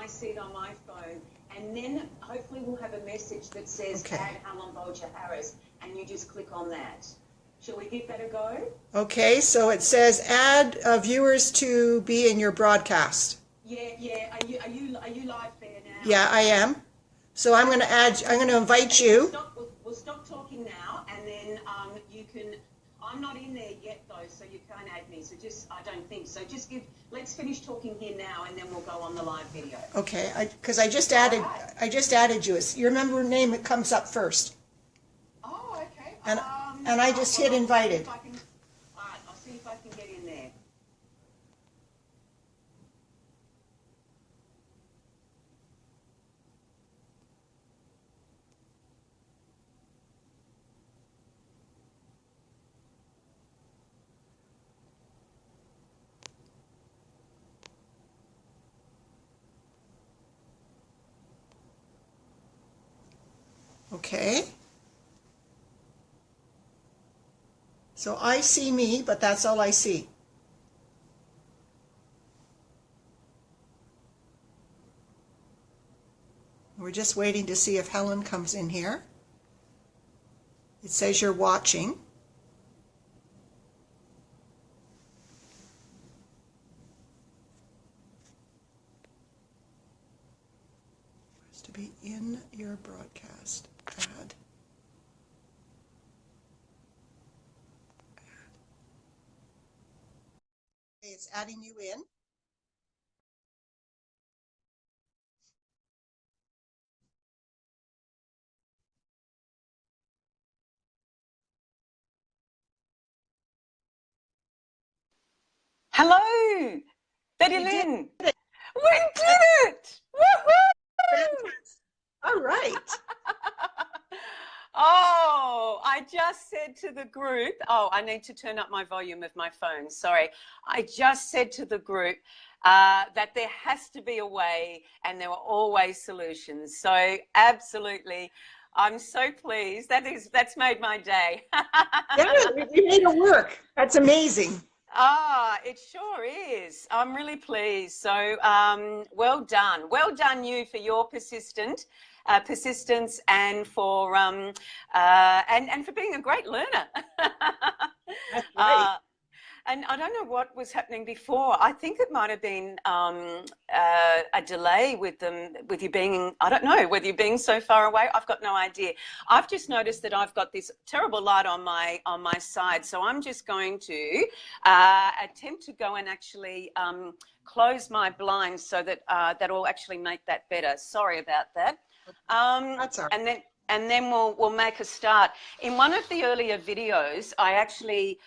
I see it on my phone. And then hopefully we'll have a message that says add Helen Bolger-Harris, and you just click on that. Shall we give that a go? Okay, so it says add viewers to be in your broadcast. Yeah. Are you live there now? Yeah, I am. So I'm going to invite you. We'll stop talking now, and then you can. I'm not in there yet though, so you can't add me. So I don't think so. Let's finish talking here now, and then we'll go on the live video. Okay, because I just added you. You remember name that comes up first. Oh, okay. And I just hit invited. All right, I'll see if I can get in there. Okay. So I see me, but that's all I see. We're just waiting to see if Helen comes in here. It says you're watching. Has to be in your broadcast. Add. Okay, it's adding you in. Hello, Bettylynn. We did it! Woohoo! All right. Oh, I just said to the group, I need to turn up my volume of my phone. Sorry. I just said to the group that there has to be a way, and there are always solutions. So absolutely. I'm so pleased. That's made my day. Yeah, we made it work. That's amazing. It sure is. I'm really pleased. So well done. Well done you for your persistence and for being a great learner. That's right. And I don't know what was happening before. I think it might have been a delay with you being, I don't know, whether you're being so far away. I've got no idea. I've just noticed that I've got this terrible light on my side. So I'm just going to attempt to go and actually close my blinds so that that'll actually make that better. Sorry about that. That's all right. And then we'll make a start. In one of the earlier videos, I actually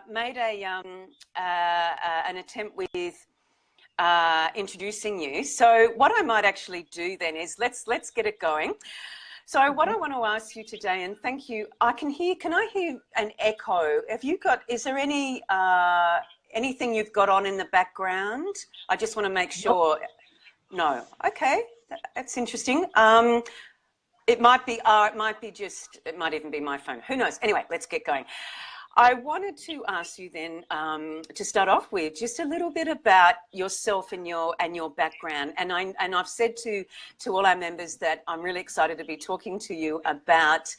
made an attempt with introducing you. So what I might actually do then is let's get it going. So what I want to ask you today, and thank you, can I hear an echo? Is there anything you've got on in the background? I just want to make sure. No. Okay, that's interesting. It might even be my phone. Who knows? Anyway, let's get going. I wanted to ask you then to start off with just a little bit about yourself and your background. And I've said to all our members that I'm really excited to be talking to you about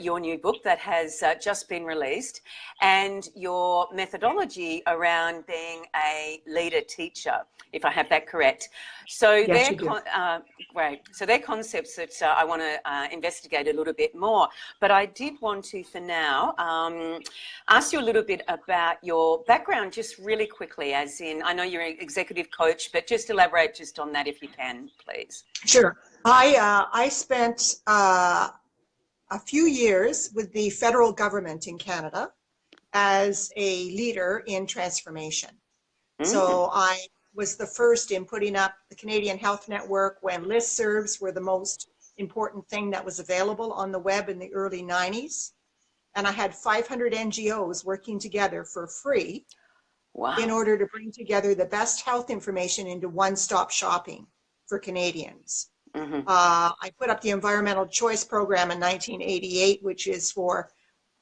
your new book that has just been released, and your methodology around being a leader teacher, if I have that correct. So yes, great. So they're concepts that I want to investigate a little bit more. But I did want to, for now, ask you a little bit about your background, just really quickly. As in, I know you're an executive coach, but just elaborate just on that if you can, please. Sure. I spent a few years with the federal government in Canada as a leader in transformation. So I was the first in putting up the Canadian Health Network when listservs were the most important thing that was available on the web in the early 90s. And I had 500 NGOs working together for free in order to bring together the best health information into one-stop shopping for Canadians. I put up the Environmental Choice Program in 1988, which is for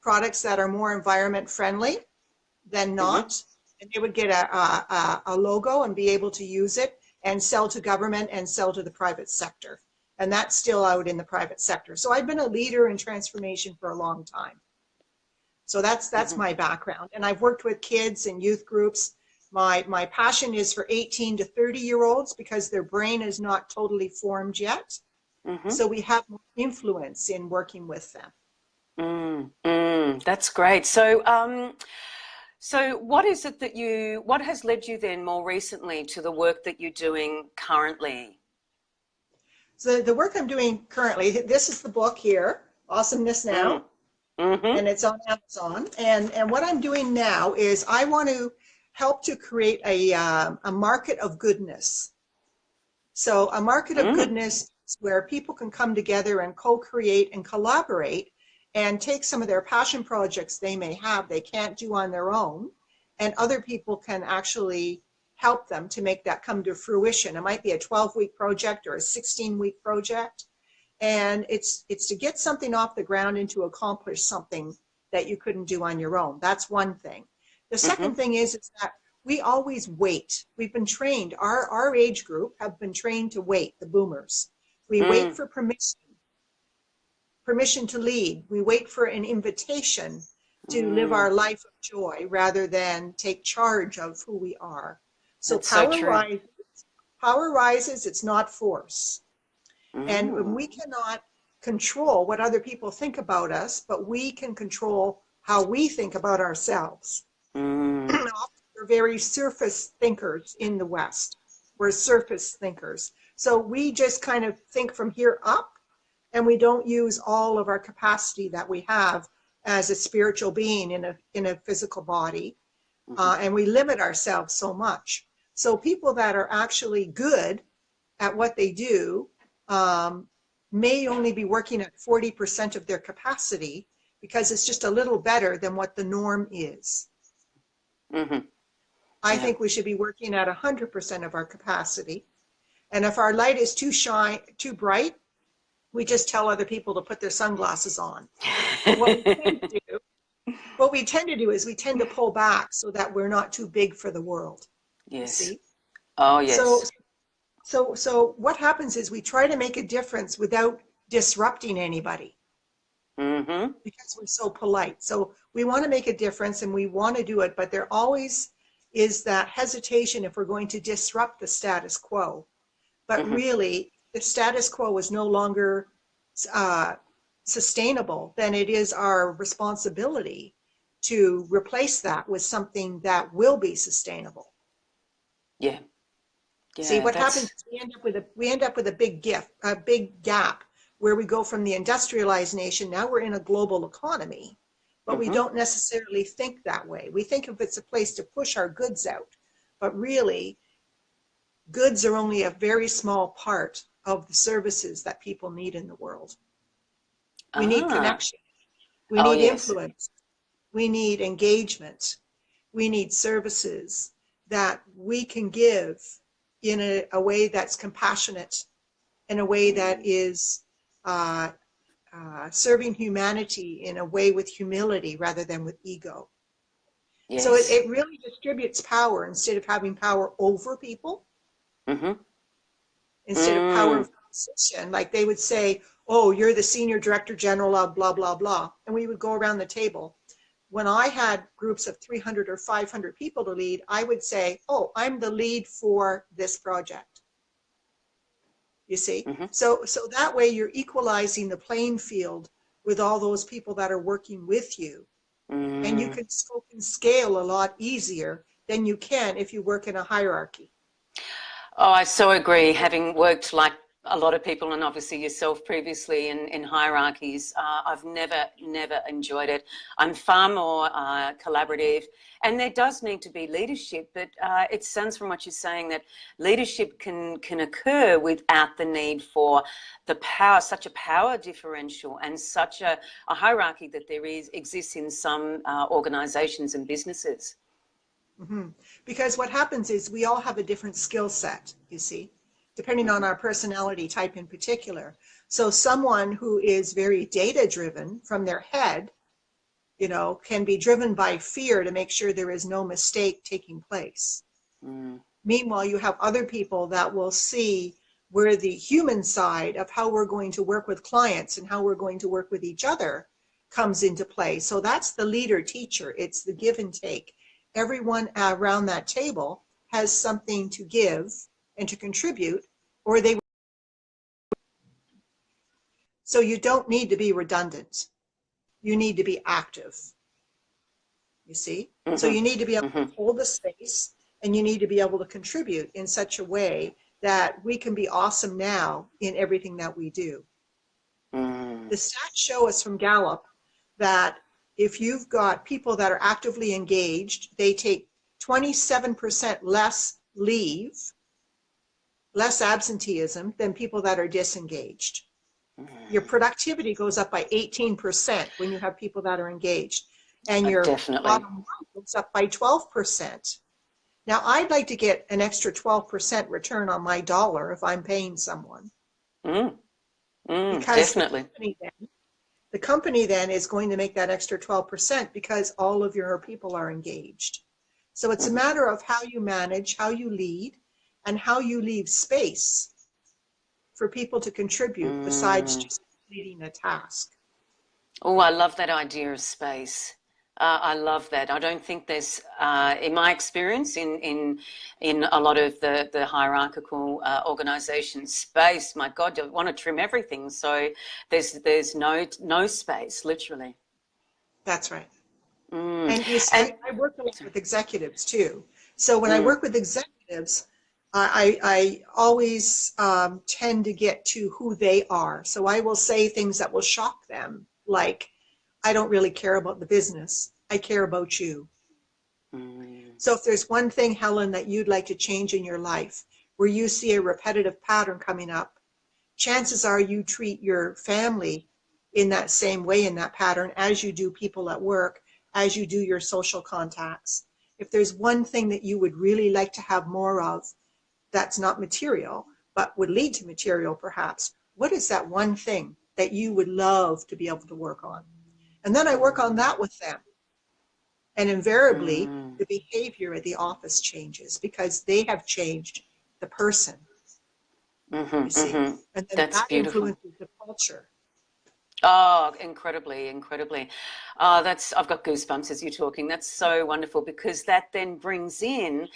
products that are more environment friendly than not. And they would get a logo and be able to use it. and sell to government and sell to the private sector. And that's still out in the private sector. So I've been a leader in transformation for a long time. So that's my background. And I've worked with kids and youth groups. My passion is for 18 to 30-year-olds because their brain is not totally formed yet. So we have more influence in working with them. That's great. So, so what is it that what has led you then more recently to the work that you're doing currently? So the work I'm doing currently, this is the book here, Awesomeness Now, and it's on Amazon. And what I'm doing now is I want to help to create a market of goodness. So a market of goodness is where people can come together and co-create and collaborate and take some of their passion projects they may have, they can't do on their own, and other people can actually help them to make that come to fruition. It might be a 12-week project or a 16-week project. And it's to get something off the ground and to accomplish something that you couldn't do on your own. That's one thing. The second thing is that we always wait. We've been trained, our age group have been trained to wait, the boomers. We wait for permission to lead. We wait for an invitation to live our life of joy rather than take charge of who we are. So power rises, it's not force. And we cannot control what other people think about us, but we can control how we think about ourselves. We're very surface thinkers in the West. We're surface thinkers. So we just kind of think from here up, and we don't use all of our capacity that we have as a spiritual being in a physical body. And we limit ourselves so much. So people that are actually good at what they do may only be working at 40% of their capacity because it's just a little better than what the norm is. I think we should be working at 100% of our capacity. And if our light is too bright, we just tell other people to put their sunglasses on. What we tend to do is we tend to pull back so that we're not too big for the world. Yes. See? Oh, yes. So what happens is we try to make a difference without disrupting anybody because we're so polite. So we want to make a difference and we want to do it, but there always is that hesitation if we're going to disrupt the status quo. But really, the status quo is no longer sustainable, then it is our responsibility to replace that with something that will be sustainable. Yeah. See, what happens is we end up with a big gap where we go from the industrialized nation, now we're in a global economy, but we don't necessarily think that way. We think if it's a place to push our goods out, but really, goods are only a very small part of the services that people need in the world. We need connection. We need influence. We need engagement. We need services that we can give in a way that's compassionate, in a way that is serving humanity in a way with humility rather than with ego. Yes. So it really distributes power instead of having power over people. Instead of power of position, like they would say, oh, you're the senior director general of blah, blah, blah. And we would go around the table. When I had groups of 300 or 500 people to lead, I would say, oh, I'm the lead for this project. You see? So that way you're equalizing the playing field with all those people that are working with you. And you can scope and scale a lot easier than you can if you work in a hierarchy. Oh, I so agree. Having worked like a lot of people and obviously yourself previously in hierarchies, I've never enjoyed it. I'm far more collaborative, and there does need to be leadership, but it sounds from what you're saying that leadership can occur without the need for the power, such a power differential and such a hierarchy that there exists in some organizations and businesses. Because what happens is we all have a different skill set, you see, depending on our personality type in particular. So someone who is very data driven from their head, you know, can be driven by fear to make sure there is no mistake taking place. Meanwhile, you have other people that will see where the human side of how we're going to work with clients and how we're going to work with each other comes into play. So that's the leader teacher. It's the give and take. Everyone around that table has something to give and to contribute, or they. So you don't need to be redundant. You need to be active. You see? So you need to be able to hold the space, and you need to be able to contribute in such a way that we can be awesome now in everything that we do. The stats show us from Gallup that if you've got people that are actively engaged, they take 27% less leave, less absenteeism than people that are disengaged. Your productivity goes up by 18% when you have people that are engaged, and your bottom line goes up by 12%. Now, I'd like to get an extra 12% return on my dollar if I'm paying someone. Because the company then is going to make that extra 12% because all of your people are engaged. So it's a matter of how you manage, how you lead, and how you leave space for people to contribute besides just completing a task. Oh, I love that idea of space. I love that. I don't think there's, in my experience, in a lot of the hierarchical organizations, space. My God, you want to trim everything, so there's no space, literally. That's right. And you see, I work a lot with executives too. So when I work with executives, I always tend to get to who they are. So I will say things that will shock them, like, I don't really care about the business. I care about you. So if there's one thing, Helen, that you'd like to change in your life, where you see a repetitive pattern coming up, chances are you treat your family in that same way, in that pattern, as you do people at work, as you do your social contacts. If there's one thing that you would really like to have more of, that's not material, but would lead to material perhaps, what is that one thing that you would love to be able to work on? And then I work on that with them. And invariably, the behavior at the office changes because they have changed the person. You see? And then That's that beautiful. influences the culture. Oh, incredibly, incredibly. I've got goosebumps as you're talking. That's so wonderful, because that then brings in,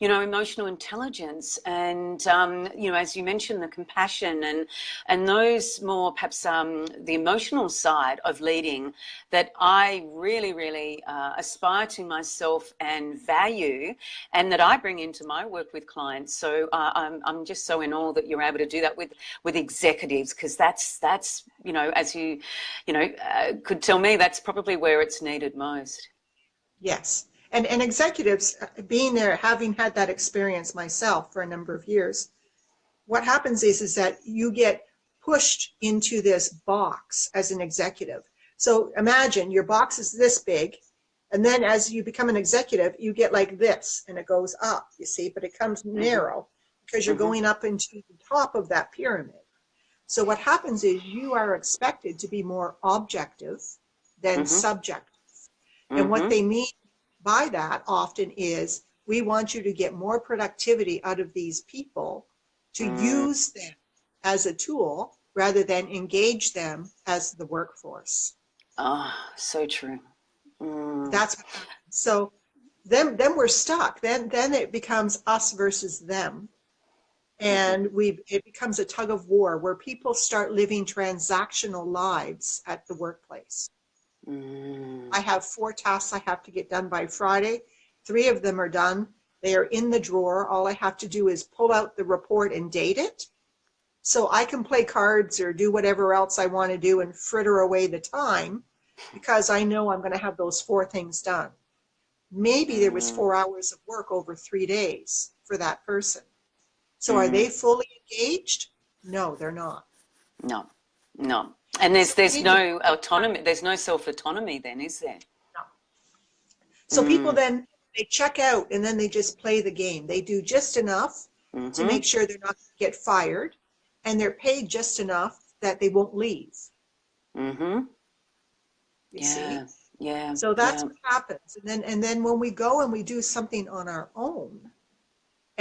emotional intelligence and, as you mentioned, the compassion and those more perhaps the emotional side of leading that I really, really aspire to myself and value, and that I bring into my work with clients. So I'm just so in awe that you're able to do that with executives, because that's as you could tell me, that's probably where it's needed most. Yes. And executives, being there, having had that experience myself for a number of years, what happens is that you get pushed into this box as an executive. So imagine your box is this big, and then as you become an executive, you get like this, and it goes up, you see, but it comes narrow because you're going up into the top of that pyramid. So what happens is you are expected to be more objective than subjective. And what they mean by that often is, we want you to get more productivity out of these people, to use them as a tool rather than engage them as the workforce. Oh, so true. That's what happens. So then we're stuck. Then it becomes us versus them. And it becomes a tug of war where people start living transactional lives at the workplace. I have 4 tasks I have to get done by Friday. 3 of them are done. They are in the drawer. All I have to do is pull out the report and date it. So I can play cards or do whatever else I want to do and fritter away the time, because I know I'm going to have those 4 things done. Maybe there was 4 hours of work over 3 days for that person. So are they fully engaged? No, they're not. No. And there's no autonomy. There's no self-autonomy then, is there? No. So people then, they check out and then they just play the game. They do just enough to make sure they're not going to get fired, and they're paid just enough that they won't leave. You see? Yeah. So that's what happens. And then when we go and we do something on our own,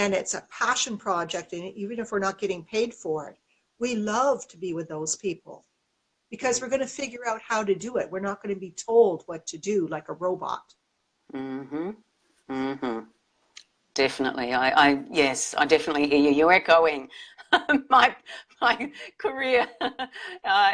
and it's a passion project, and even if we're not getting paid for it, we love to be with those people because we're going to figure out how to do it. We're not going to be told what to do like a robot. Mm-hmm. Mm-hmm. Definitely. Yes, I definitely hear you. You're echoing my career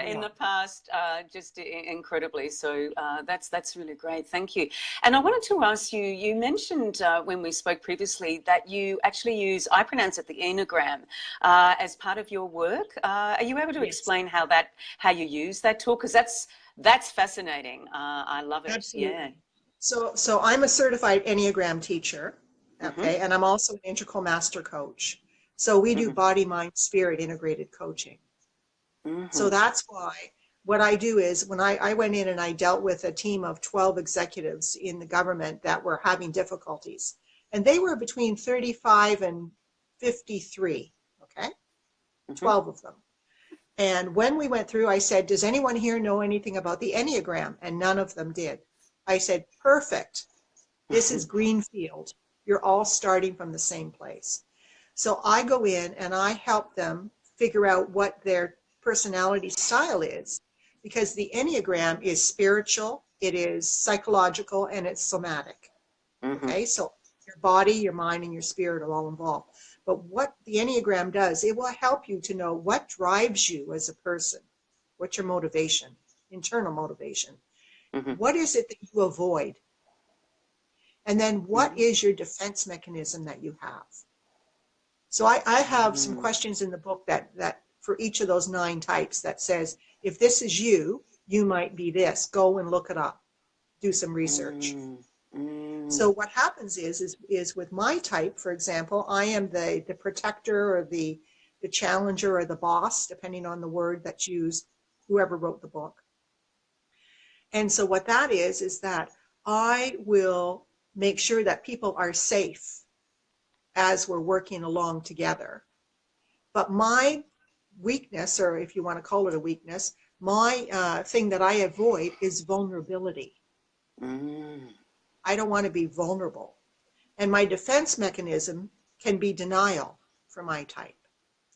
in the past, just incredibly. So that's really great. Thank you. And I wanted to ask you, you mentioned when we spoke previously that you actually use, I pronounce it the Enneagram, as part of your work. Are you able to explain how you use that tool? Because that's fascinating. I love it. Absolutely. Yeah. So I'm a certified Enneagram teacher. Okay. And I'm also an integral master coach. So we do body, mind, spirit integrated coaching. So that's why what I do is when I went in and I dealt with a team of 12 executives in the government that were having difficulties, and they were between 35 and 53. Okay. 12 of them. And when we went through, I said, does anyone here know anything about the Enneagram? And none of them did. I said, perfect. This is greenfield. You're all starting from the same place. So I go in and I help them figure out what their personality style is, because the Enneagram is spiritual, it is psychological, and it's somatic. Okay, so your body, your mind, and your spirit are all involved. But what the Enneagram does, it will help you to know what drives you as a person. What's your motivation, internal motivation? What is it that you avoid? And then what is your defense mechanism that you have? So I have some questions in the book that for each of those 9 types that says, if this is you, you might be this. Go and look it up. Do some research. So what happens is with my type, for example, I am the protector or the challenger or the boss, depending on the word that's used, whoever wrote the book. And so what that is that I will make sure that people are safe as we're working along together. But my weakness, or if you want to call it a weakness, my thing that I avoid is vulnerability. I don't want to be vulnerable. And my defense mechanism can be denial for my type.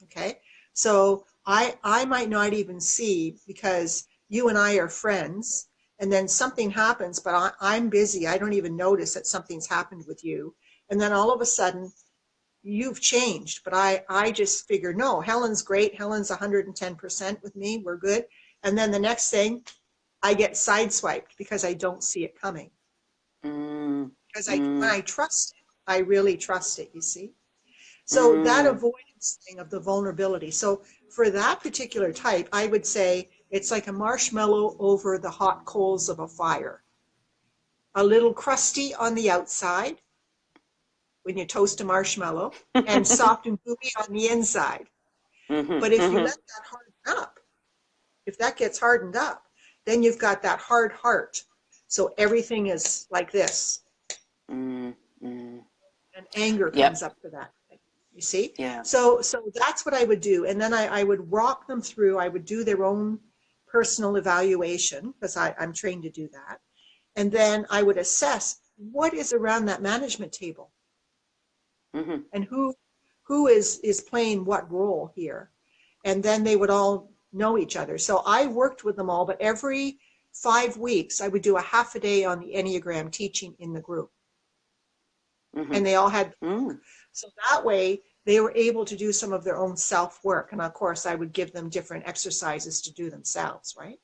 Okay? So I might not even see, because you and I are friends, and then something happens, but I'm busy. I don't even notice that something's happened with you. And then all of a sudden, you've changed. But I just figure, no, Helen's great. Helen's 110% with me. We're good. And then the next thing, I get sideswiped because I don't see it coming. Because when I trust it, I really trust it, you see. So that avoidance thing of the vulnerability. So for that particular type, I would say it's like a marshmallow over the hot coals of a fire. A little crusty on the outside when you toast a marshmallow, and soft and gooey on the inside. But if you let that harden up, if that gets hardened up, then you've got that hard heart. So everything is like this. And anger comes up for that. You see? Yeah. So that's what I would do. And then I would walk them through. I would do their own personal evaluation, because I'm trained to do that. And then I would assess what is around that management table. And who is playing what role here. And then they would all know each other. So I worked with them all, but every 5 weeks I would do a half a day on the Enneagram teaching in the group. And they all had, so that way they were able to do some of their own self-work. And of course I would give them different exercises to do themselves, right?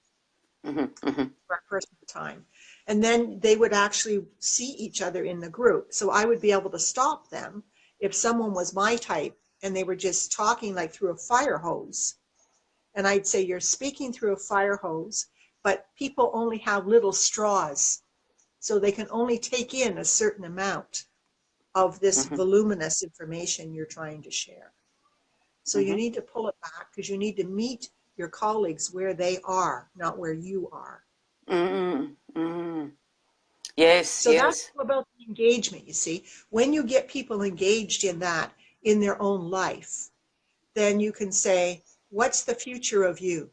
For a personal time. And then they would actually see each other in the group. So I would be able to stop them if someone was my type and they were just talking like through a fire hose. And I'd say, you're speaking through a fire hose, but people only have little straws. So they can only take in a certain amount of this voluminous information you're trying to share. So you need to pull it back, because you need to meet your colleagues where they are, not where you are. Yes. So that's about the engagement, you see. When you get people engaged in that, in their own life, then you can say, what's the future of you?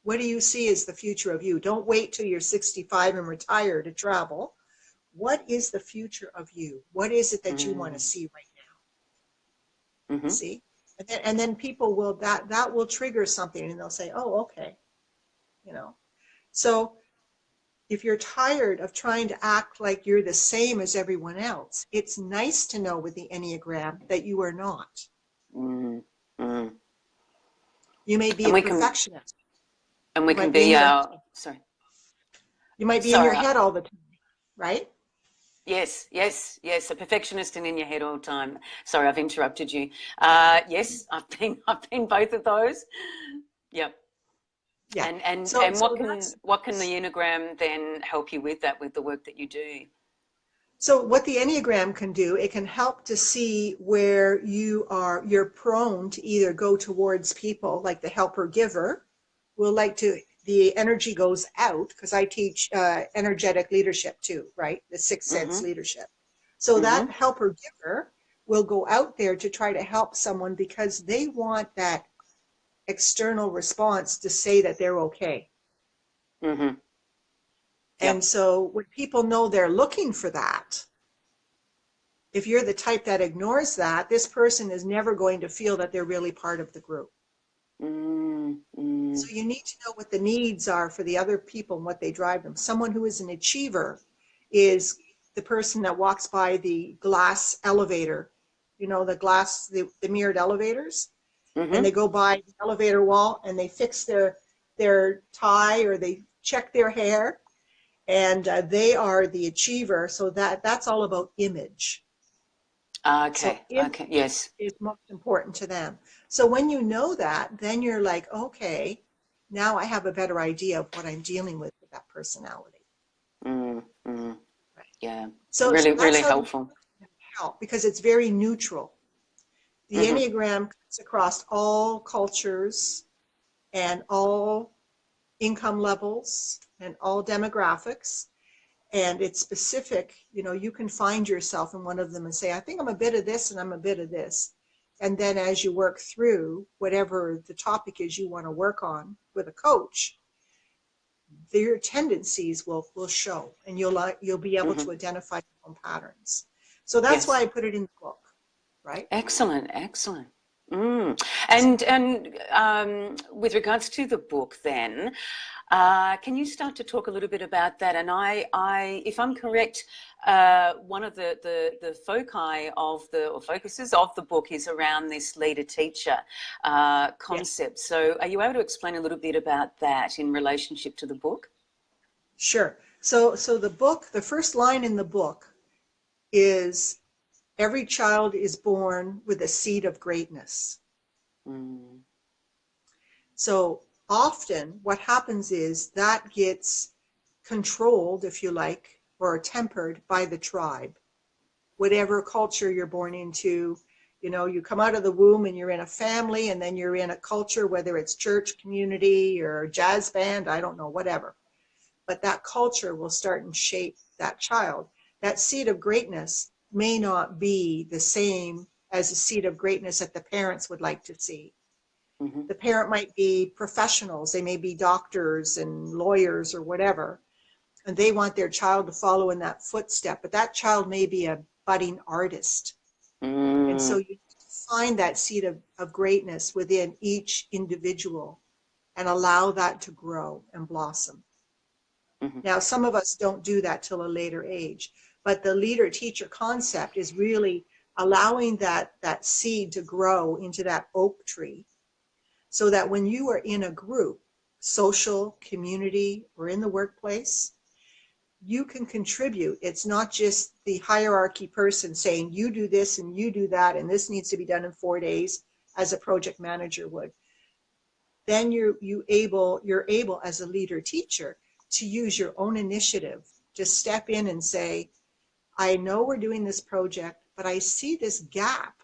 What do you see as the future of you? Don't wait till you're 65 and retire to travel. What is the future of you? What is it that you want to see right now? Mm-hmm. See? And then people will, that will trigger something and they'll say, oh, okay. You know, so if you're tired of trying to act like you're the same as everyone else, it's nice to know with the Enneagram that you are not. Mm, mm. You may be And a we can, perfectionist. and we You can might be in be your, sorry. you might be in your Sorry. head all the time, right? Yes, yes, yes. A perfectionist and in your head all the time. Sorry, I've interrupted you. Yes, I've been both of those. Yep. Yeah. And So what can the Enneagram then help you with that, with the work that you do? so what the Enneagram can do, it can help to see where you're prone to either go towards people like the helper giver, will like to, the energy goes out, because I teach energetic leadership too, right? The sixth sense Mm-hmm. leadership. So Mm-hmm. that helper giver will go out there to try to help someone because they want that external response to say that they're okay. Mm-hmm. And Yep. so when people know they're looking for that, if you're the type that ignores that, this person is never going to feel that they're really part of the group. Mm-hmm. So you need to know what the needs are for the other people and what they drive them. Someone who is an achiever is the person that walks by the glass elevator, you know, the glass, the mirrored elevators, and Mm-hmm. they go by the elevator wall and they fix their tie or they check their hair, and they are the achiever. So that's all about image. So Okay. image Okay. Yes. is most important to them. So when you know that, then you're like, okay, now I have a better idea of what I'm dealing with that personality. Mm-hmm. Right. Yeah. So Really, that's really how the helpful. help, because it's very neutral. The Mm-hmm. Enneagram cuts across all cultures and all income levels and all demographics. And it's specific, you know, you can find yourself in one of them and say, I think I'm a bit of this and I'm a bit of this. And then as you work through whatever the topic is you want to work on with a coach, your tendencies will show, and you'll be able Mm-hmm. to identify your own patterns. So that's why Yes. I put it in the book, right? Excellent. Excellent. Mm. And with regards to the book, then, can you start to talk a little bit about that? And if I'm correct, one of the foci of the, or focuses of the book is around this leader-teacher Yeah, concept. So are you able to explain a little bit about that in relationship to the book? sure. So the book, the first line in the book is, every child is born with a seed of greatness. Mm. So often what happens is that gets controlled, if you like, or tempered by the tribe. Whatever culture you're born into, you know, you come out of the womb and you're in a family, and then you're in a culture, whether it's church, community, or jazz band, I don't know, whatever. But that culture will start and shape that child. That seed of greatness may not be the same as a seed of greatness that the parents would like to see. Mm-hmm. The parent might be professionals, they may be doctors and lawyers or whatever, and they want their child to follow in that footstep, but that child may be a budding artist. And so Mm. you find that seed of greatness within each individual and allow that to grow and blossom. Mm-hmm. Now, some of us don't do that till a later age, but the leader teacher concept is really allowing that seed to grow into that oak tree, so that when you are in a group, social, community, or in the workplace, you can contribute. It's not just the hierarchy person saying, you do this and you do that, and this needs to be done in 4 days, as a project manager would. Then you're able as a leader teacher to use your own initiative to step in and say, I know we're doing this project, but I see this gap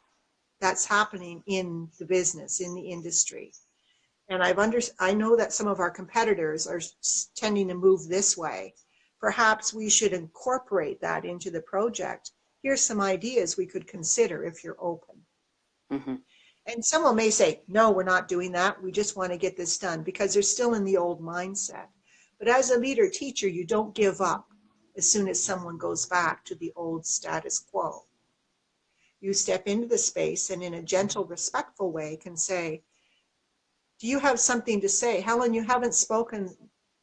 that's happening in the business, in the industry. And I know that some of our competitors are tending to move this way. Perhaps we should incorporate that into the project. Here's some ideas we could consider if you're open. Mm-hmm. And someone may say, no, we're not doing that. We just want to get this done, because they're still in the old mindset. But as a leader teacher, you don't give up as soon as someone goes back to the old status quo. you step into the space and in a gentle, respectful way can say, do you have something to say? Helen, you haven't spoken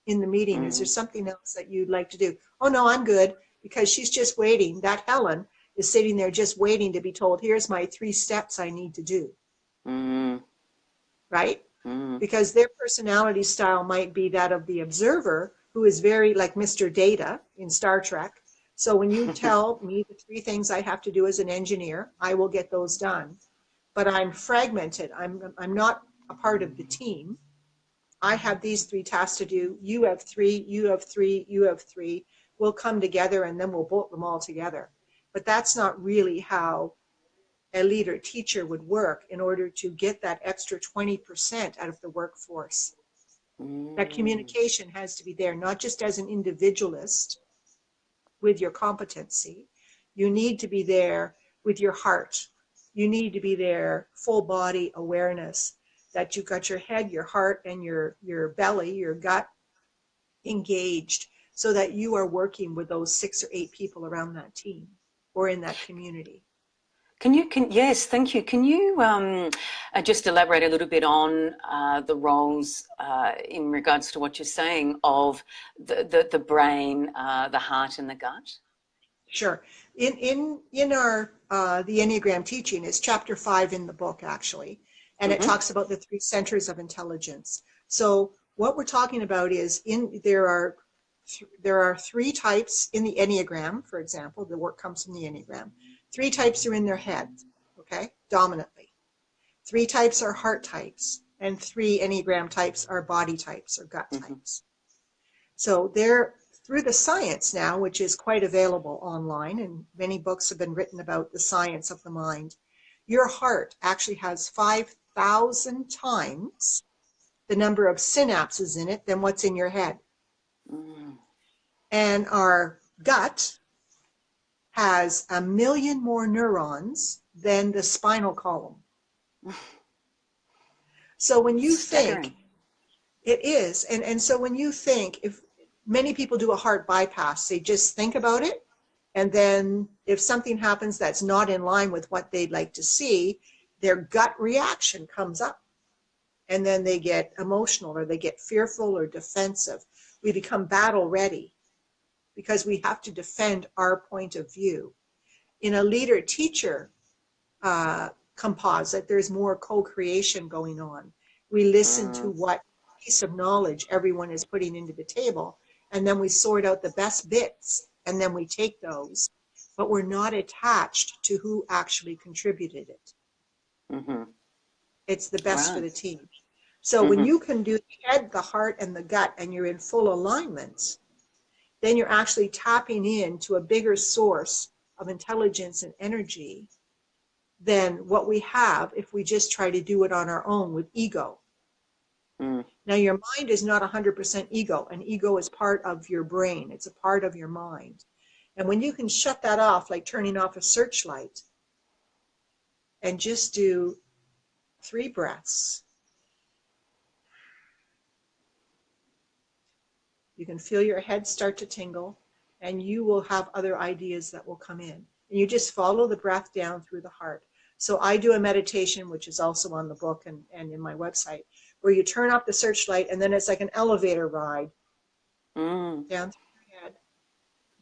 in the meeting. Is there something else that you'd like to do? Oh, no, I'm good. Because she's just waiting. That Helen is sitting there just waiting to be told, here's my 3 steps I need to do. Right? Because their personality style might be that of the observer, who is very like Mr. Data in Star Trek. So when you tell me the 3 things I have to do as an engineer, I will get those done. But I'm fragmented. I'm not a part of the team. I have these 3 tasks to do. You have 3, you have 3, you have 3. We'll come together and then we'll bolt them all together. But that's not really how a leader teacher would work in order to get that extra 20% out of the workforce. That communication has to be there, not just as an individualist with your competency. You need to be there with your heart. You need to be there full body awareness that you've got your head, your heart, and your belly, your gut engaged so that you are working with those 6 or 8 people around that team or in that community. Yes, thank you. Can you just elaborate a little bit on the roles in regards to what you're saying of the brain, the heart, and the gut? Sure. In our the Enneagram teaching is chapter 5 in the book actually, and it talks about the 3 centers of intelligence. So what we're talking about is there are 3 types in the Enneagram, for example. The work comes from the Enneagram. 3 types are in their head, okay, dominantly. 3 types are heart types, and 3 Enneagram types are body types or gut types. So they're through the science now, which is quite available online, and many books have been written about the science of the mind. Your heart actually has 5,000 times the number of synapses in it than what's in your head. And our gut has 1 million more neurons than the spinal column. So when you think, it is, and so when you think, if many people do a heart bypass, they just think about it, and then if something happens that's not in line with what they'd like to see, their gut reaction comes up, and then they get emotional or they get fearful or defensive. We become battle ready because we have to defend our point of view. In a leader-teacher composite, there's more co-creation going on. We listen to what piece of knowledge everyone is putting into the table, and then we sort out the best bits, and then we take those, but we're not attached to who actually contributed it. It's the best for the team. So when you can do the head, the heart, and the gut, and you're in full alignment, then you're actually tapping into a bigger source of intelligence and energy than what we have if we just try to do it on our own with ego. Now, your mind is not 100% ego, and ego is part of your brain. It's a part of your mind. And when you can shut that off, like turning off a searchlight, and just do 3 breaths, you can feel your head start to tingle, and you will have other ideas that will come in. And you just follow the breath down through the heart. So I do a meditation, which is also on the book and in my website, where you turn off the searchlight, and then it's like an elevator ride down through your head,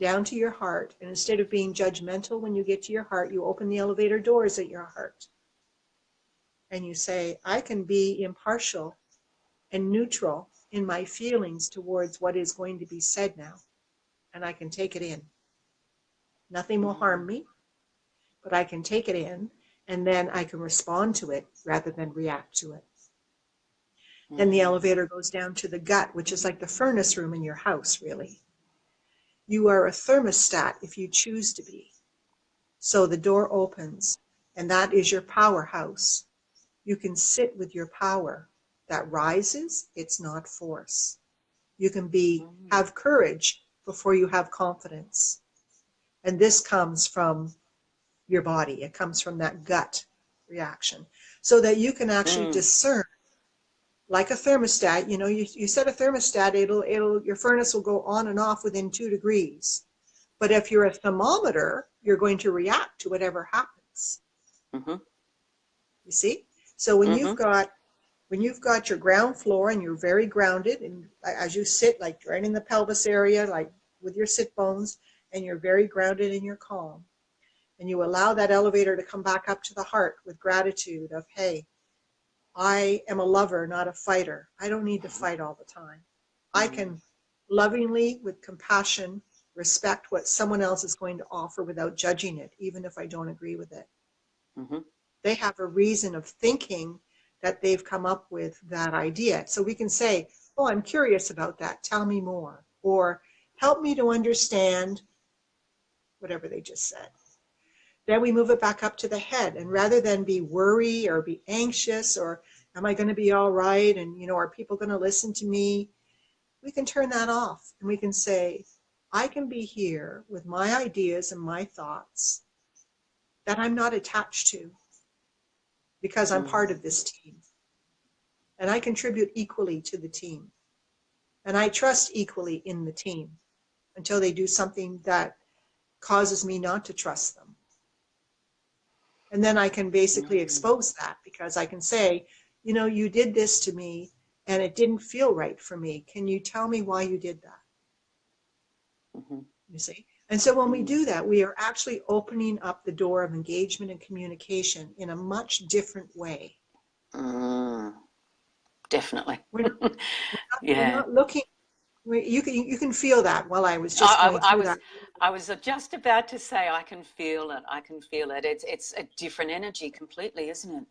down to your heart. And instead of being judgmental when you get to your heart, you open the elevator doors at your heart. And you say, I can be impartial and neutral in my feelings towards what is going to be said now. And I can take it in. Nothing will harm me, but I can take it in, and then I can respond to it rather than react to it. Then the elevator goes down to the gut, which is like the furnace room in your house, really. You are a thermostat if you choose to be. So the door opens, and that is your powerhouse. You can sit with your power that rises. It's not force. You can have courage before you have confidence. And this comes from your body. It comes from that gut reaction, so that you can actually discern. Like a thermostat, you know, you set a thermostat, your furnace will go on and off within 2 degrees. But if you're a thermometer, you're going to react to whatever happens. Mm-hmm. You see? So when Mm-hmm. you've got your ground floor and you're very grounded, and as you sit, like right in the pelvis area, like with your sit bones, and you're very grounded and you're calm, and you allow that elevator to come back up to the heart with gratitude of, hey, I am a lover, not a fighter. I don't need to fight all the time. I can lovingly, with compassion, respect what someone else is going to offer without judging it, even if I don't agree with it. Mm-hmm. They have a reason of thinking that they've come up with that idea. So we can say, oh, I'm curious about that. Tell me more. Or help me to understand whatever they just said. Then we move it back up to the head. And rather than be worried or be anxious or am I going to be all right? And, are people going to listen to me? We can turn that off and we can say, I can be here with my ideas and my thoughts that I'm not attached to because I'm part of this team. And I contribute equally to the team. And I trust equally in the team until they do something that causes me not to trust them. And then I can basically expose that because I can say, you did this to me and it didn't feel right for me. Can you tell me why you did that? Mm-hmm. You see? And so when we do that, we are actually opening up the door of engagement and communication in a much different way. Definitely. We're Yeah. not looking. You can feel that while I was just going through that. I was just about to say, I can feel it. I can feel it. It's a different energy completely, isn't it?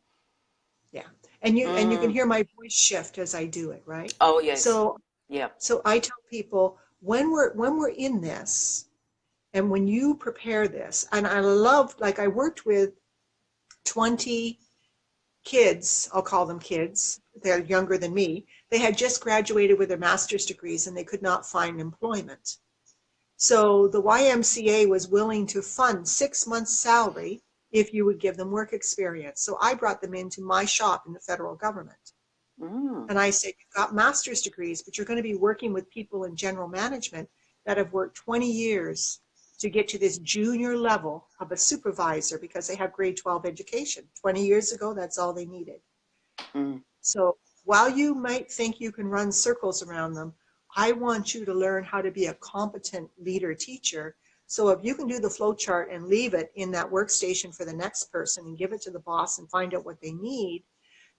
Yeah. And you can hear my voice shift as I do it, right? Oh, yes. So Yeah. so I tell people when we're in this and when you prepare this, and I love, like I worked with 20 kids, I'll call them kids, they're younger than me. They had just graduated with their master's degrees and they could not find employment. So the YMCA was willing to fund 6 months' salary if you would give them work experience. So I brought them into my shop in the federal government. And I said, you've got master's degrees, but you're going to be working with people in general management that have worked 20 years to get to this junior level of a supervisor because they have grade 12 education. 20 years ago, that's all they needed. So while you might think you can run circles around them, I want you to learn how to be a competent leader teacher. So if you can do the flow chart and leave it in that workstation for the next person and give it to the boss and find out what they need,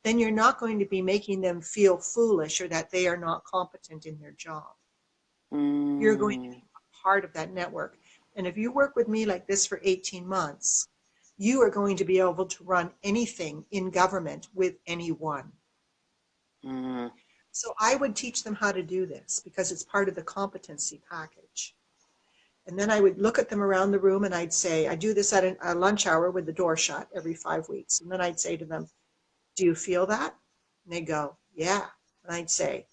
then you're not going to be making them feel foolish or that they are not competent in their job. You're going to be part of that network. And if you work with me like this for 18 months, you are going to be able to run anything in government with anyone. So I would teach them how to do this because it's part of the competency package. And then I would look at them around the room and I'd say, I do this at a lunch hour with the door shut every 5 weeks. And then I'd say to them, do you feel that? And they go, yeah. And I'd say,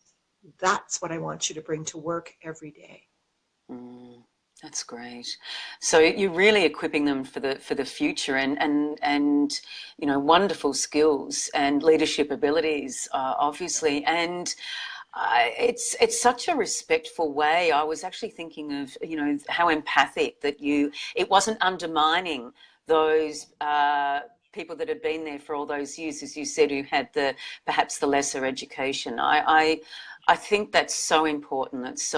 that's what I want you to bring to work every day. That's great. So you're really equipping them for the future and wonderful skills and leadership abilities, obviously. And it's such a respectful way. I was actually thinking of how empathic that it wasn't undermining those people that had been there for all those years, as you said, who had perhaps the lesser education. I think that's so important. It's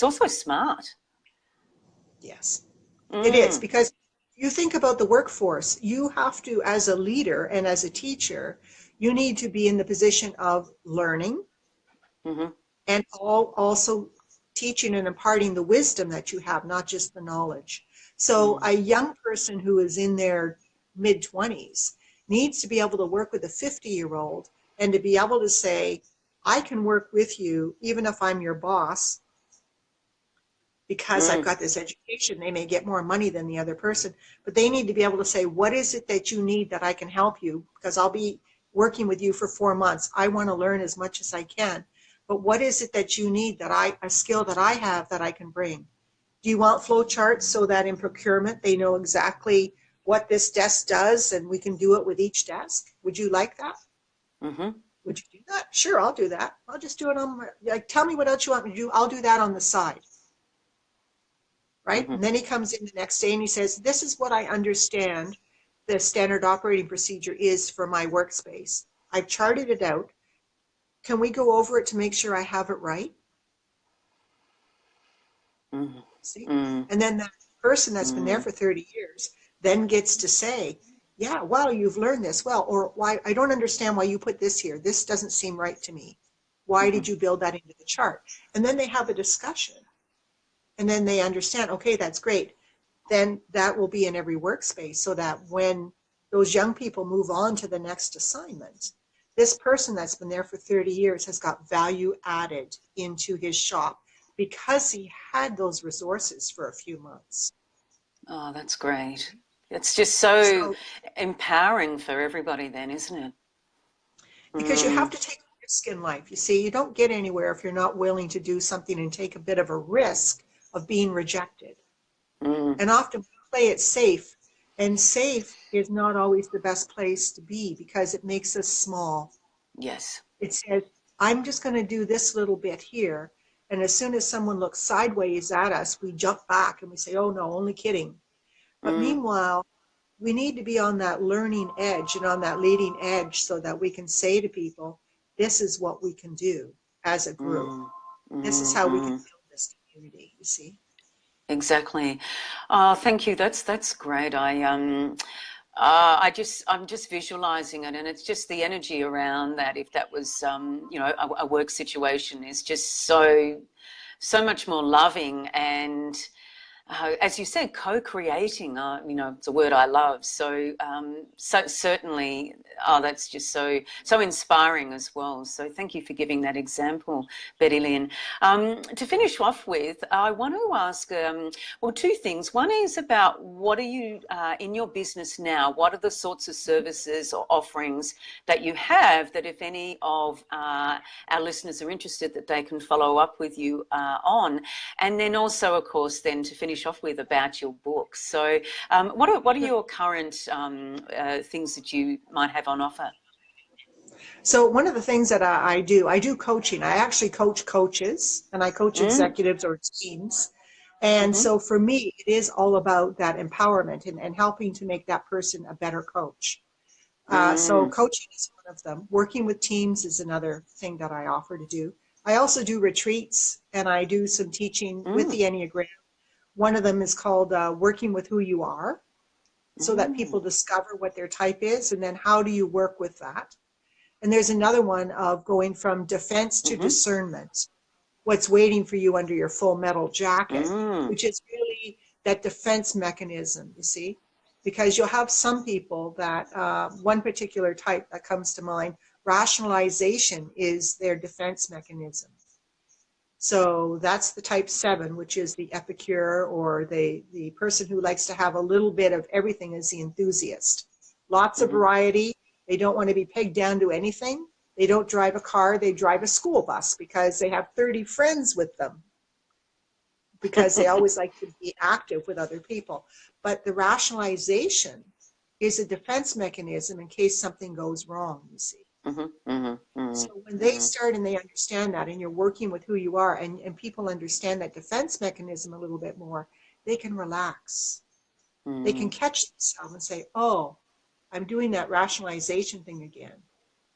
also smart. Yes, it is, because you think about the workforce, you have to, as a leader and as a teacher, you need to be in the position of learning and also teaching and imparting the wisdom that you have, not just the knowledge. So a young person who is in their mid-20s needs to be able to work with a 50-year-old and to be able to say, I can work with you even if I'm your boss because I've got this education. They may get more money than the other person, but they need to be able to say, what is it that you need that I can help you? Because I'll be working with you for 4 months. I want to learn as much as I can. But what is it that you need that a skill that I have that I can bring? Do you want flow charts so that in procurement they know exactly what this desk does and we can do it with each desk? Would you like that? Would you do that? Sure, I'll do that. I'll just do it on my, like, tell me what else you want me to do. I'll do that on the side. Right? And then he comes in the next day and he says, this is what I understand the standard operating procedure is for my workspace. I've charted it out. Can we go over it to make sure I have it right? Mm. See? Mm. And then that person that's been there Mm. for 30 years then gets to say, yeah, well, you've learned this well, or why, I don't understand why you put this here. This doesn't seem right to me. Why did you build that into the chart? And then they have a discussion. And then they understand, okay, that's great. Then that will be in every workspace so that when those young people move on to the next assignment, this person that's been there for 30 years has got value added into his shop because he had those resources for a few months. Oh, that's great. It's just so So, empowering for everybody then, isn't it? because you have Mm. to take a risk in life. You see, you don't get anywhere if you're not willing to do something and take a bit of a risk of being rejected. Mm. And often we play it safe, and safe is not always the best place to be because it makes us small. Yes. It says, I'm just going to do this little bit here. And as soon as someone looks sideways at us, we jump back and we say, oh no, only kidding. But Mm. meanwhile, we need to be on that learning edge and on that leading edge so that we can say to people, this is what we can do as a group. Mm. This is Mm. how we can Mm. build this community, you see. Exactly. Oh, thank you. That's great. I'm just visualizing it, and it's just the energy around that. If that was, a work situation, is just so much more loving and, as you said, co-creating. It's a word I love. So certainly, that's just so inspiring as well. So thank you for giving that example, Bettylynn. To finish off with, I want to ask, well, two things. One is about what are you in your business now? What are the sorts of services or offerings that you have that, if any of our listeners are interested, that they can follow up with you on? And then also, of course, then to finish off with about your book. So what are your current things that you might have on offer? So one of the things that I do coaching. I actually coach coaches and I coach Mm. executives or teams. And Mm-hmm. so for me, it is all about that empowerment and helping to make that person a better coach. So Mm. coaching is one of them. Working with teams is another thing that I offer to do. I also do retreats and I do some teaching with Mm. the Enneagram. One of them is called Working with Who You Are, so that people Mm. discover what their type is and then how do you work with that. And there's another one of going from defense to Mm-hmm. discernment, what's waiting for you under your full metal jacket, Mm. which is really that defense mechanism, you see, because you'll have some people that one particular type that comes to mind, rationalization is their defense mechanism. So that's the type 7, which is the epicure, or the person who likes to have a little bit of everything, is the enthusiast. Lots of Mm-hmm. variety. They don't want to be pegged down to anything. They don't drive a car, they drive a school bus because they have 30 friends with them, because they always like to be active with other people. But the rationalization is a defense mechanism in case something goes wrong, you see. Mm-hmm. Mm-hmm. So when they Mm-hmm. start and they understand that, and you're working with who you are, and people understand that defense mechanism a little bit more, they can relax. They can Mm. catch themselves and say, oh, I'm doing that rationalization thing again.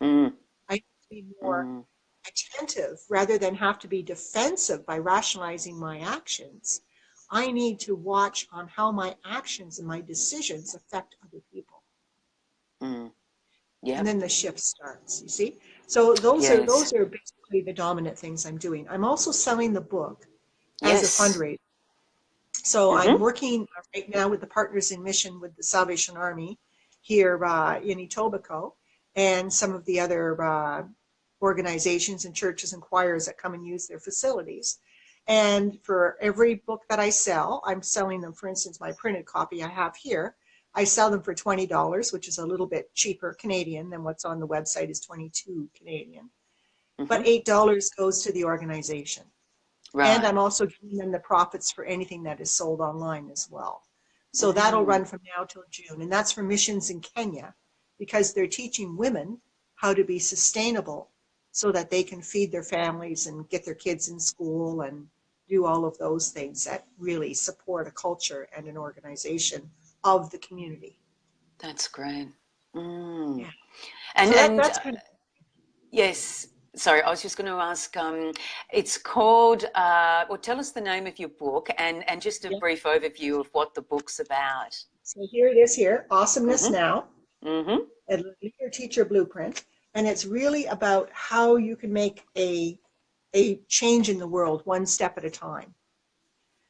Mm. I need to be more Mm. attentive rather than have to be defensive by rationalizing my actions. I need to watch on how my actions and my decisions affect other people. Mm. And Yep. then the shift starts, you see. So those are Yes. basically the dominant things I'm doing. I'm also selling the book as a Yes. fundraiser. So I'm Mm-hmm. working right now with the Partners in Mission with the Salvation Army here in Etobicoke, and some of the other organizations and churches and choirs that come and use their facilities. And for every book that I sell, I'm selling them. For instance, my printed copy I have here, I sell them for $20, which is a little bit cheaper Canadian than what's on the website is 22 Canadian. But Mm-hmm. $8 goes to the organization. And Right. I'm also giving them the profits for anything that is sold online as well. So that'll Mm. run from now till June. And that's for missions in Kenya, because they're teaching women how to be sustainable so that they can feed their families and get their kids in school and do all of those things that really support a culture and an organization of the community. That's great. Mm. Yeah. And, So and that's kind of, yes, sorry, I was just going to ask, it's called, well, tell us the name of your book and just a yeah. brief overview of what the book's about. So here it is here, Awesomeness Mm-hmm. Now, Mm-hmm. a Leader Teacher Blueprint. And it's really about how you can make a change in the world one step at a time.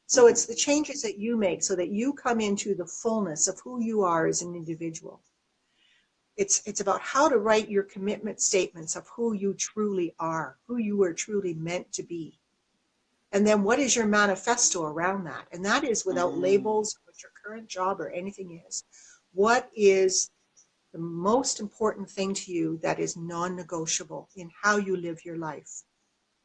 So it's the changes that you make so that you come into the fullness of who you are as an individual. It's about how to write your commitment statements of who you truly are, who you are truly meant to be. And then what is your manifesto around that? And that is without labels, what your current job or anything is. What is the most important thing to you that is non-negotiable in how you live your life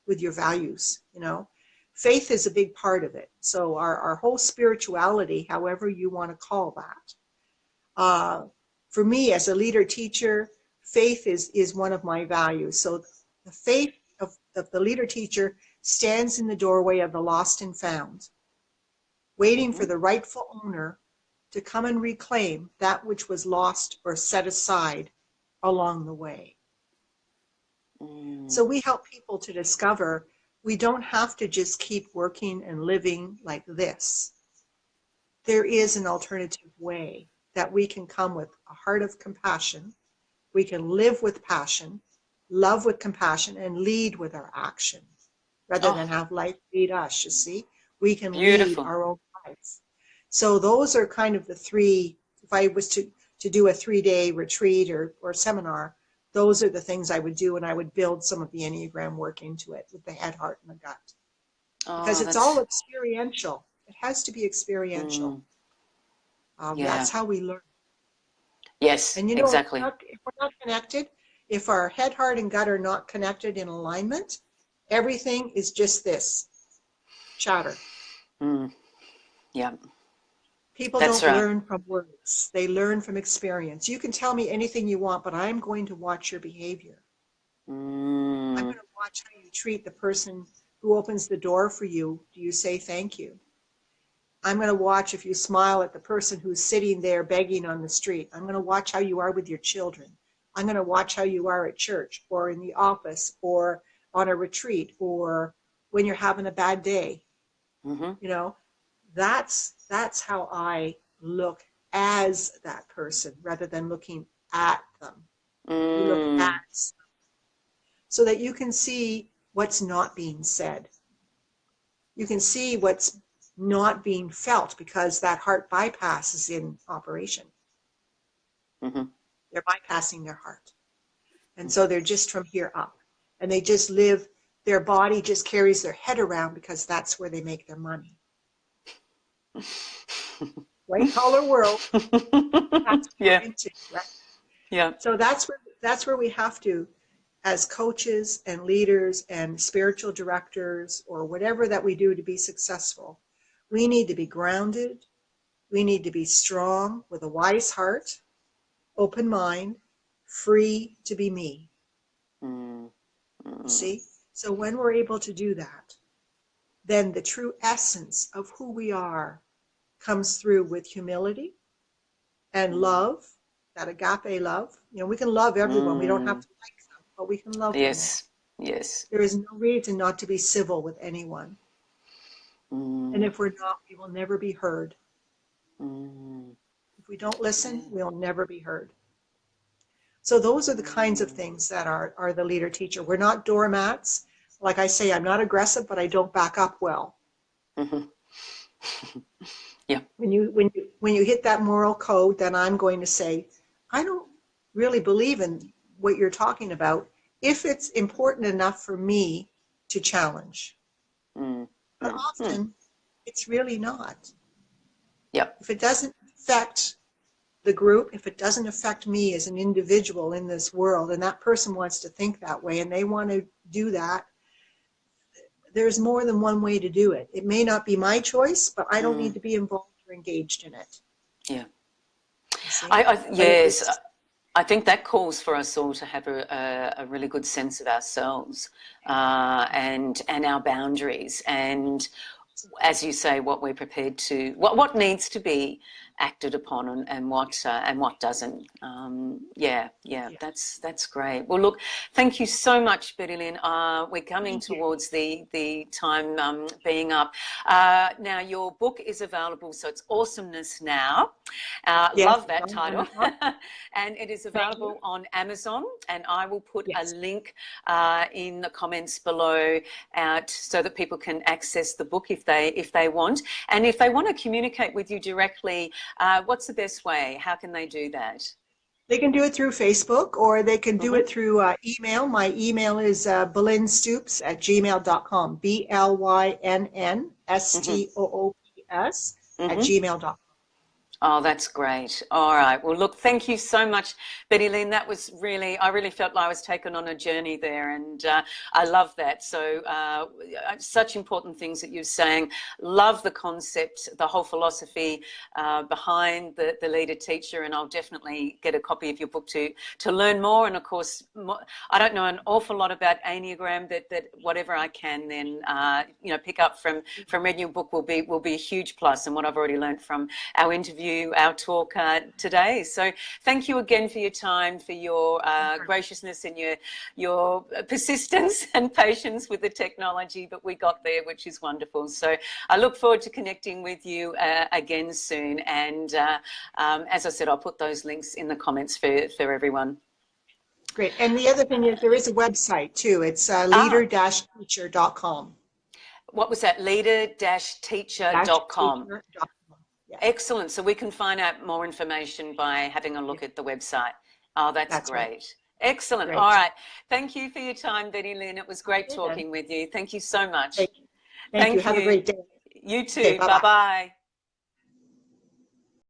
with your values, you know? Faith is a big part of it. So our whole spirituality, however you want to call that. For me, as a leader teacher, faith is one of my values. So the faith of the leader teacher stands in the doorway of the lost and found, waiting for the rightful owner to come and reclaim that which was lost or set aside along the way. So we help people to discover we don't have to just keep working and living like this. There is an alternative way that we can come with a heart of compassion. We can live with passion, love with compassion, and lead with our action rather than have life lead us, you see. We can lead Beautiful. our own life. So those are kind of the three, if I was to do a 3-day retreat or seminar, those are the things I would do, and I would build some of the Enneagram work into it with the head, heart, and the gut. Because it's all experiential. It has to be experiential. Yeah. That's how we learn. Yes, And you know, exactly. if we're not connected, if our head, heart, and gut are not connected in alignment, everything is just this, chatter. Yeah, People that's don't right. learn from words. They learn from experience. You can tell me anything you want, but I'm going to watch your behavior. I'm going to watch how you treat the person who opens the door for you. Do you say thank you? I'm going to watch if you smile at the person who's sitting there begging on the street. I'm going to watch how you are with your children. I'm going to watch how you are at church or in the office or on a retreat or when you're having a bad day. You know, that's how I look as that person rather than looking at them. You look at them so that you can see what's not being said. You can see what's not being felt because that heart bypass is in operation. They're bypassing their heart. And so they're just from here up. And they just live, their body just carries their head around because that's where they make their money. White collar world, that's what we're into, right? Yeah. So that's where we have to, as coaches and leaders and spiritual directors or whatever that we do to be successful, we need to be grounded. We need to be strong with a wise heart, open mind, free to be me. You see? So when we're able to do that, then the true essence of who we are comes through with humility and love, that agape love. You know, we can love everyone. We don't have to like them, but we can love them all. Yes. There is no reason not to be civil with anyone. And if we're not, we will never be heard. If we don't listen, we'll never be heard. So those are the kinds of things that are the leader teacher. We're not doormats. Like I say, I'm not aggressive, but I don't back up well. Yeah. When you hit that moral code, then I'm going to say, I don't really believe in what you're talking about if it's important enough for me to challenge. But often it's really not. Yep. If it doesn't affect the group, if it doesn't affect me as an individual in this world, and that person wants to think that way and they want to do that, there's more than one way to do it. It may not be my choice, but I don't need to be involved or engaged in it. Yeah. Yes. I think that calls for us all to have a really good sense of ourselves and our boundaries, and as you say, what we're prepared to, what needs to be acted upon and what doesn't. Yeah, that's great. Well, look, thank you so much, Bettylynn. We're coming towards the time being up. Now, your book is available, so it's Awesomeness Now. Yes, Love that title. And it is available on Amazon, and I will put a link in the comments below so that people can access the book if they want. And if they want to communicate with you directly, what's the best way? How can they do that? They can do it through Facebook, or they can do it through email. My email is BettylynNStoops@gmail.com. BettylynNStoops @gmail.com. Oh, that's great. All right. Well, look, thank you so much, Bettylynn. That was really, I really felt like I was taken on a journey there, and I love that. So such important things that you're saying. Love the concept, the whole philosophy behind the leader teacher, and I'll definitely get a copy of your book to learn more. And of course, I don't know an awful lot about Enneagram, that whatever I can then pick up from reading your book will be a huge plus, and what I've already learned from our interview, our talk today. So thank you again for your time, for your graciousness and your persistence and patience with the technology, but we got there, which is wonderful. So I look forward to connecting with you again soon. And as I said, I'll put those links in the comments for everyone. Great. And the other thing is there is a website too. It's leader-teacher.com. What was that? Leader-teacher.com. Yeah. Excellent. So we can find out more information by having a look at the website. Oh, that's great. Right. Excellent. Great. All right. Thank you for your time, Bettylynn. It was great talking with you. Thank you so much. Thank you. Have a great day. You too. Okay, bye-bye. Bye-bye.